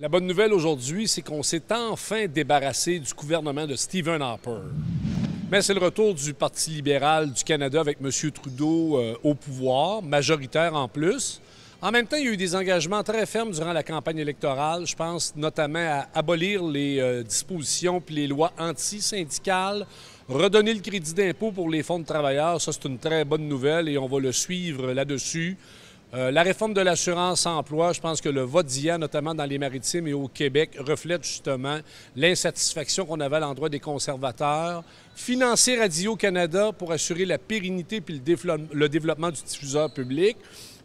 La bonne nouvelle aujourd'hui, c'est qu'on s'est enfin débarrassé du gouvernement de Stephen Harper. Mais c'est le retour du Parti libéral du Canada avec M. Trudeau au pouvoir, majoritaire en plus. En même temps, il y a eu des engagements très fermes durant la campagne électorale. Je pense notamment à abolir les dispositions puis les lois anti-syndicales, redonner le crédit d'impôt pour les fonds de travailleurs. Ça, c'est une très bonne nouvelle et on va le suivre là-dessus. La réforme de l'assurance-emploi, je pense que le vote d'hier, notamment dans les Maritimes et au Québec, reflète justement l'insatisfaction qu'on avait à l'endroit des conservateurs. Financer Radio-Canada pour assurer la pérennité puis le développement du diffuseur public.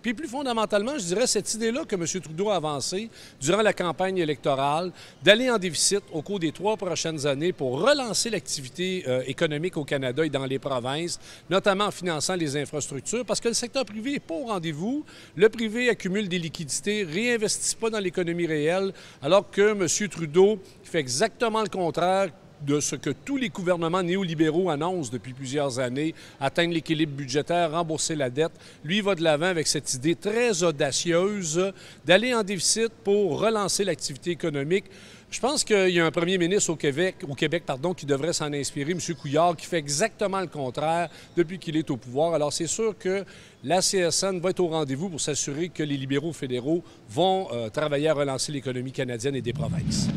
Puis plus fondamentalement, je dirais cette idée-là que M. Trudeau a avancée durant la campagne électorale, d'aller en déficit au cours des 3 prochaines années pour relancer l'activité économique au Canada et dans les provinces, notamment en finançant les infrastructures, parce que le secteur privé n'est pas au rendez-vous. Le privé accumule des liquidités, réinvestit pas dans l'économie réelle, alors que M. Trudeau fait exactement le contraire de ce que tous les gouvernements néolibéraux annoncent depuis plusieurs années, atteindre l'équilibre budgétaire, rembourser la dette. Lui, il va de l'avant avec cette idée très audacieuse d'aller en déficit pour relancer l'activité économique. Je pense qu'il y a un premier ministre au Québec, qui devrait s'en inspirer, M. Couillard, qui fait exactement le contraire depuis qu'il est au pouvoir. Alors, c'est sûr que la CSN va être au rendez-vous pour s'assurer que les libéraux fédéraux vont travailler à relancer l'économie canadienne et des provinces.